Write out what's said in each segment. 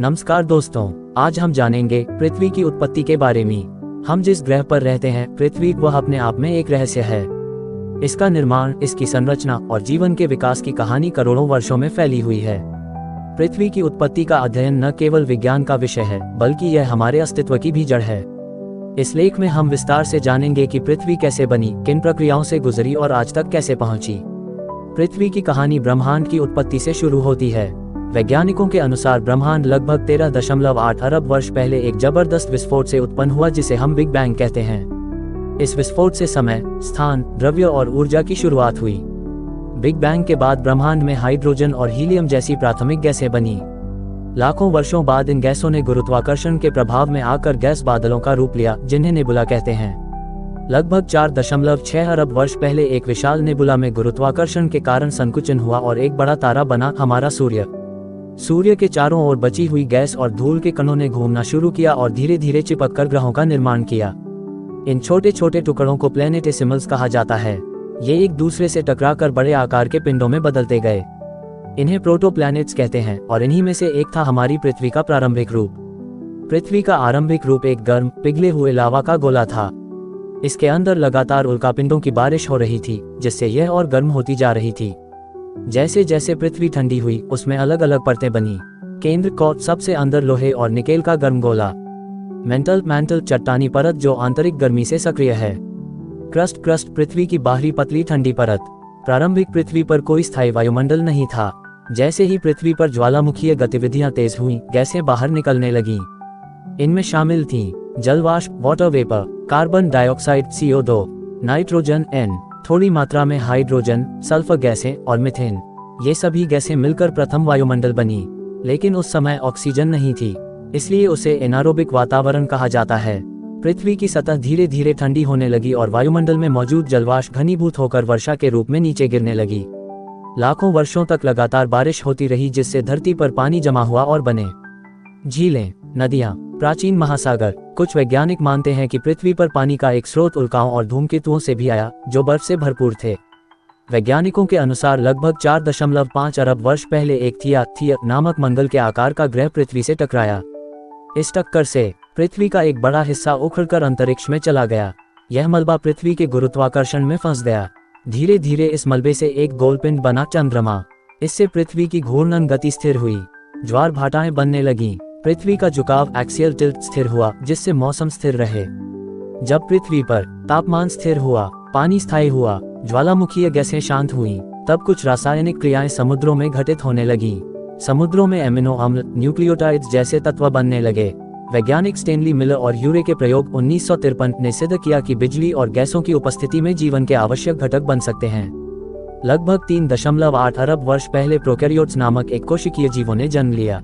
नमस्कार दोस्तों, आज हम जानेंगे पृथ्वी की उत्पत्ति के बारे में। हम जिस ग्रह पर रहते हैं पृथ्वी, वह अपने आप में एक रहस्य है। इसका निर्माण, इसकी संरचना और जीवन के विकास की कहानी करोड़ों वर्षों में फैली हुई है। पृथ्वी की उत्पत्ति का अध्ययन न केवल विज्ञान का विषय है, बल्कि यह हमारे अस्तित्व की भी जड़ है। इस लेख में हम विस्तार से जानेंगे कि पृथ्वी कैसे बनी, किन प्रक्रियाओं से गुजरी और आज तक कैसे पहुंची। पृथ्वी की कहानी ब्रह्मांड की उत्पत्ति से शुरू होती है। वैज्ञानिकों के अनुसार ब्रह्मांड लगभग 13.8 अरब वर्ष पहले एक जबरदस्त विस्फोट से उत्पन्न हुआ, जिसे हम बिग बैंग कहते हैं। इस विस्फोट से समय, स्थान, द्रव्य और ऊर्जा की शुरुआत हुई। बिग बैंग के बाद ब्रह्मांड में हाइड्रोजन और हीलियम जैसी प्राथमिक गैसें बनी। लाखों वर्षों बाद इन गैसों ने गुरुत्वाकर्षण के प्रभाव में आकर गैस बादलों का रूप लिया, जिन्हें नेबुला कहते हैं। लगभग 4.6 अरब वर्ष पहले एक विशाल नेबुला में गुरुत्वाकर्षण के कारण संकुचन हुआ और एक बड़ा तारा बना, हमारा सूर्य। सूर्य के चारों ओर बची हुई गैस और धूल के कणों ने घूमना शुरू किया और धीरे धीरे चिपककर ग्रहों का निर्माण किया। इन छोटे छोटे टुकड़ों को प्लैनेटेसिमल्स कहा जाता है। ये एक दूसरे से टकराकर बड़े आकार के पिंडों में बदलते गए। इन्हें प्रोटोप्लैनेट्स कहते हैं और इन्हीं में से एक था हमारी पृथ्वी का प्रारंभिक रूप। पृथ्वी का आरंभिक रूप एक गर्म, पिघले हुए लावा का गोला था। इसके अंदर लगातार उल्कापिंडों की बारिश हो रही थी, जिससे यह और गर्म होती जा रही थी। जैसे जैसे पृथ्वी ठंडी हुई, उसमें अलग अलग परतें बनी। केंद्र को सबसे अंदर लोहे और निकेल का गर्म गोला। मैंटल चट्टानी परत जो आंतरिक गर्मी से सक्रिय है। क्रस्ट पृथ्वी की बाहरी पतली ठंडी परत। प्रारंभिक पृथ्वी पर कोई स्थायी वायुमंडल नहीं था। जैसे ही पृथ्वी पर ज्वालामुखीय गतिविधियां तेज हुईं, गैसें बाहर निकलने लगीं। इनमें शामिल थीं जलवाष्प, water vapour, carbon dioxide CO2, nitrogen N, थोड़ी मात्रा में हाइड्रोजन, सल्फर गैसें और मीथेन। ये सभी गैसें मिलकर प्रथम वायुमंडल बनी। लेकिन उस समय ऑक्सीजन नहीं थी, इसलिए उसे एनारोबिक वातावरण कहा जाता है। पृथ्वी की सतह धीरे धीरे ठंडी होने लगी और वायुमंडल में मौजूद जलवाष्प घनीभूत होकर वर्षा के रूप में नीचे गिरने लगी। लाखों वर्षों तक लगातार बारिश होती रही, जिससे धरती पर पानी जमा हुआ और बने झीलें, नदियां, प्राचीन महासागर। कुछ वैज्ञानिक मानते हैं कि पृथ्वी पर पानी का एक स्रोत उल्काओं और धूमकेतुओं से भी आया, जो बर्फ से भरपूर थे। वैज्ञानिकों के अनुसार लगभग 4.5 अरब वर्ष पहले एक थिया नामक मंगल के आकार का ग्रह पृथ्वी से टकराया। इस टक्कर से पृथ्वी का एक बड़ा हिस्सा उखड़कर अंतरिक्ष में चला गया। यह मलबा पृथ्वी के गुरुत्वाकर्षण में फंस गया। धीरे धीरे इस मलबे से एक गोलपिंड बना, चंद्रमा। इससे पृथ्वी की घूर्णन गति स्थिर हुई। ज्वार भाटाएं बनने लगीं। पृथ्वी का झुकाव, एक्सियल टिल्ट, स्थिर हुआ, जिससे मौसम स्थिर रहे। जब पृथ्वी पर तापमान स्थिर हुआ, पानी स्थायी हुआ, ज्वालामुखीय गैसें शांत हुईं, तब कुछ रासायनिक क्रियाएं समुद्रों में घटित होने लगीं। समुद्रों में एमिनो अम्ल, न्यूक्लियोटाइड्स जैसे तत्व बनने लगे। वैज्ञानिक स्टेनली मिलर और यूरे के प्रयोग 1953 ने सिद्ध किया कि बिजली और गैसों की उपस्थिति में जीवन के आवश्यक घटक बन सकते हैं। लगभग 3.8 अरब वर्ष पहले प्रोकैरियोट्स नामक एक कोशिकीय जीवों ने जन्म लिया।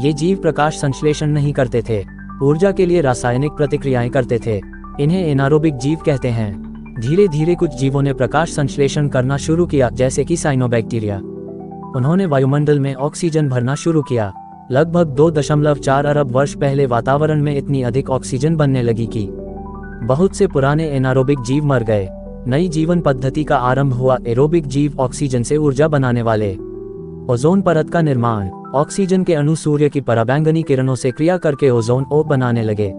ये जीव प्रकाश संश्लेषण नहीं करते थे, ऊर्जा के लिए रासायनिक प्रतिक्रियाएं करते थे। इन्हें एनारोबिक जीव कहते हैं। धीरे धीरे कुछ जीवों ने प्रकाश संश्लेषण करना शुरू किया, जैसे कि साइनोबैक्टीरिया। उन्होंने वायुमंडल में ऑक्सीजन भरना शुरू किया। लगभग 2.4 अरब वर्ष पहले वातावरण में इतनी अधिक ऑक्सीजन बनने लगी कि बहुत से पुराने एनारोबिक जीव मर गए। नई जीवन पद्धति का आरंभ हुआ, एरोबिक जीव, ऑक्सीजन से ऊर्जा बनाने वाले। ओजोन परत का निर्माण। ऑक्सीजन के अणु सूर्य की पराबैंगनी किरणों से क्रिया करके ओजोन ओ बनाने लगे।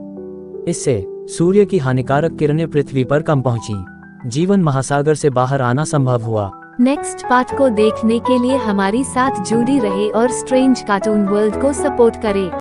इससे सूर्य की हानिकारक किरणें पृथ्वी पर कम पहुंची। जीवन महासागर से बाहर आना संभव हुआ। नेक्स्ट पार्ट को देखने के लिए हमारी साथ जुड़ी रहे और स्ट्रेंज कार्टून वर्ल्ड को सपोर्ट करें।